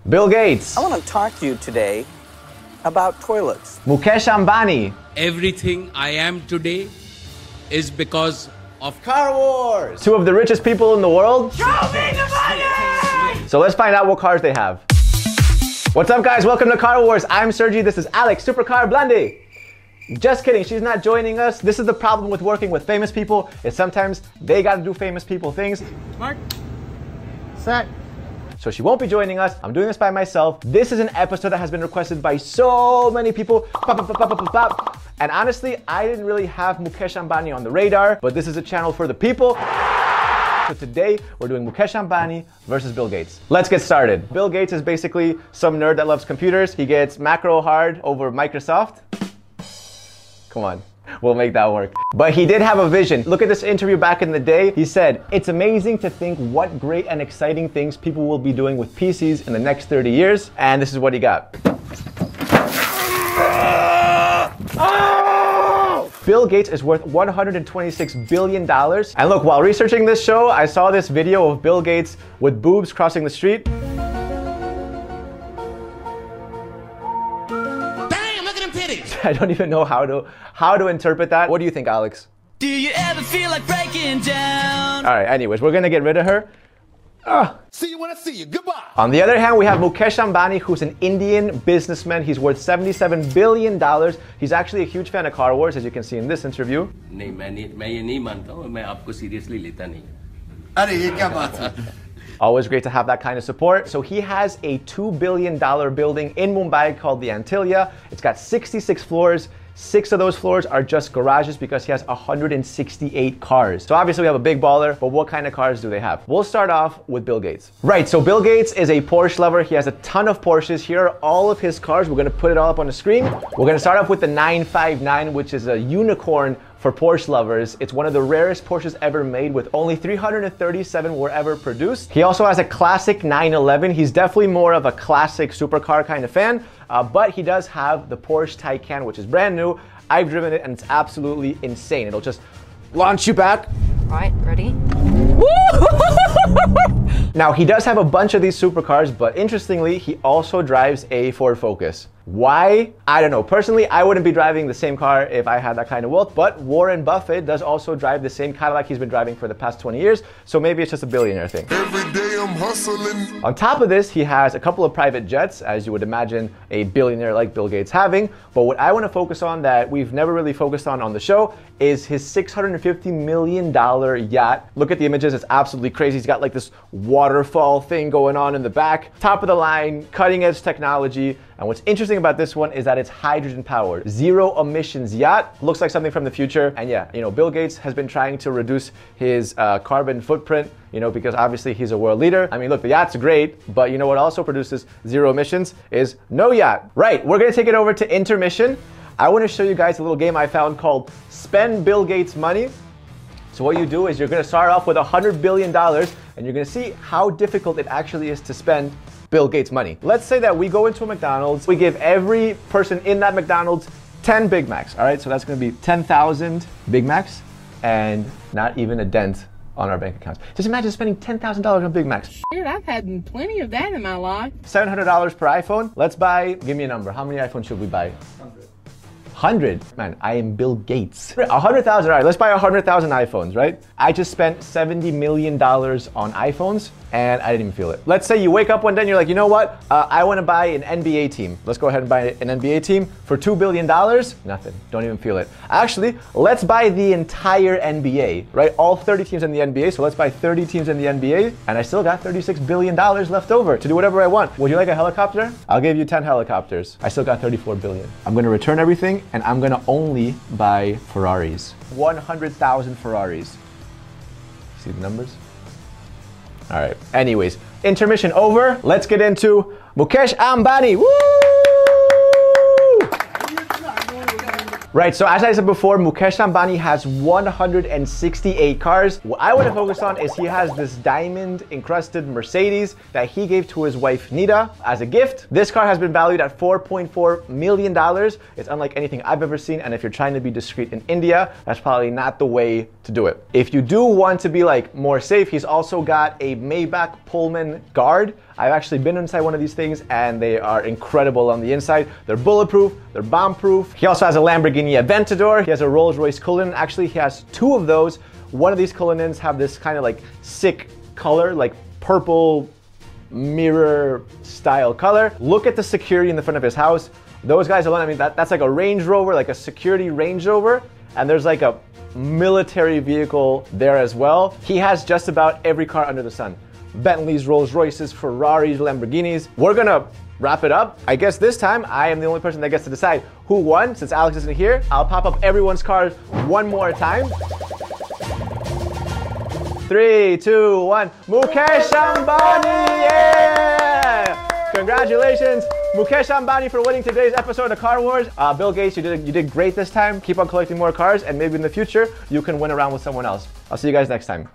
Bill Gates. I want to talk to you today about toilets. Mukesh Ambani. Everything I am today is because of Car Wars. Two of the richest people in the world. Show me the money! So let's find out what cars they have. What's up, guys? Welcome to Car Wars. I'm Sergi. This is Alex, Supercar Blondie. Just kidding, she's not joining us. This is the problem with working with famous people, is sometimes they gotta do famous people things. Mark. Set. So she won't be joining us. I'm doing this by myself. This is an episode that has been requested by so many people. And honestly, I didn't really have Mukesh Ambani on the radar, but this is a channel for the people. So today, we're doing Mukesh Ambani versus Bill Gates. Let's get started. Bill Gates is basically some nerd that loves computers. He gets macro hard over Microsoft. Come on, we'll make that work. But he did have a vision. Look at this interview back in the day. He said, it's amazing to think what great and exciting things people will be doing with PCs in the next 30 years. And this is what he got. Bill Gates is worth $126 billion. And look, while researching this show, I saw this video of Bill Gates with boobs crossing the street. I don't even know how to interpret that. What do you think, Alex? Do you ever feel like breaking down? All right, anyways, we're gonna get rid of her. See you when I see you. Goodbye. On the other hand, we have Mukesh Ambani, who's an Indian businessman. He's worth $77 billion. He's actually a huge fan of Car Wars, as you can see in this interview. नहीं मैं ये नहीं मानता हूँ मैं आपको seriously लेता नहीं अरे ये क्या बात है? Always great to have that kind of support. So he has a $2 billion building in Mumbai called the Antilia. It's got 66 floors. 6 of those floors are just garages because he has 168 cars. So obviously we have a big baller, but what kind of cars do they have? We'll start off with Bill Gates. Right, so Bill Gates is a Porsche lover. He has a ton of Porsches. Here are all of his cars. We're gonna put it all up on the screen. We're gonna start off with the 959, which is a unicorn for Porsche lovers. It's one of the rarest Porsches ever made, with only 337 were ever produced. He also has a classic 911. He's definitely more of a classic supercar kind of fan, but he does have the Porsche Taycan, which is brand new. I've driven it and it's absolutely insane. It'll just launch you back. All right, ready? Now, he does have a bunch of these supercars, but interestingly, he also drives a Ford Focus. Why? I don't know. Personally, I wouldn't be driving the same car if I had that kind of wealth, but Warren Buffett does also drive the same Cadillac he's been driving for the past 20 years, so maybe it's just a billionaire thing. Every day I'm hustling. On top of this, he has a couple of private jets, as you would imagine a billionaire like Bill Gates having, but what I want to focus on that we've never really focused on the show is his $650 million yacht. Look at the images, it's absolutely crazy. He's got like this waterfall thing going on in the back. Top of the line, cutting edge technology. And what's interesting about this one is that it's hydrogen powered. Zero emissions yacht. Looks like something from the future. And yeah, you know, Bill Gates has been trying to reduce his carbon footprint, you know, because obviously he's a world leader. I mean, look, the yacht's great, but you know what also produces zero emissions is no yacht. Right, we're gonna take it over to intermission. I wanna show you guys a little game I found called Spend Bill Gates Money. So what you do is you're gonna start off with $100 billion and you're gonna see how difficult it actually is to spend Bill Gates money. Let's say that we go into a McDonald's, we give every person in that McDonald's 10 Big Macs, all right? So that's gonna be 10,000 Big Macs and not even a dent on our bank accounts. Just imagine spending $10,000 on Big Macs. Dude, I've had plenty of that in my life. $700 per iPhone. Let's buy, give me a number. How many iPhones should we buy? 100. Man, I am Bill Gates. 100,000, all right, let's buy 100,000 iPhones, right? I just spent $70 million on iPhones and I didn't even feel it. Let's say you wake up one day and you're like, you know what? I wanna buy an NBA team. Let's go ahead and buy an NBA team for $2 billion. Nothing, don't even feel it. Actually, let's buy the entire NBA, right? All 30 teams in the NBA, so let's buy 30 teams in the NBA, and I still got $36 billion left over to do whatever I want. Would you like a helicopter? I'll give you 10 helicopters. I still got 34 billion. I'm gonna return everything, and I'm gonna only buy Ferraris. 100,000 Ferraris. See the numbers? All right, anyways, intermission over. Let's get into Mukesh Ambani. Woo! Right, so as I said before, Mukesh Ambani has 168 cars. What I want to focus on is he has this diamond encrusted Mercedes that he gave to his wife Nida as a gift. This car has been valued at $4.4 million. It's unlike anything I've ever seen, and if you're trying to be discreet in India, that's probably not the way to do it. If you do want to be like more safe, he's also got a Maybach Pullman guard. I've actually been inside one of these things and they are incredible on the inside. They're bulletproof, they're bomb-proof. He also has a Lamborghini Aventador. He has a Rolls-Royce Cullinan. Actually, he has two of those. One of these Cullinans have this kind of like sick color, like purple mirror style color. Look at the security in the front of his house. Those guys alone, I mean, that's like a Range Rover, like a security Range Rover. And there's like a military vehicle there as well. He has just about every car under the sun. Bentleys, Rolls Royces, Ferraris, Lamborghinis. We're gonna wrap it up. I guess this time I am the only person that gets to decide who won. Since Alex isn't here, I'll pop up everyone's cars one more time. 3, 2, 1. Mukesh Ambani! Yeah! Congratulations, Mukesh Ambani, for winning today's episode of Car Wars. Bill Gates, you did great this time. Keep on collecting more cars, and maybe in the future you can win around with someone else. I'll see you guys next time.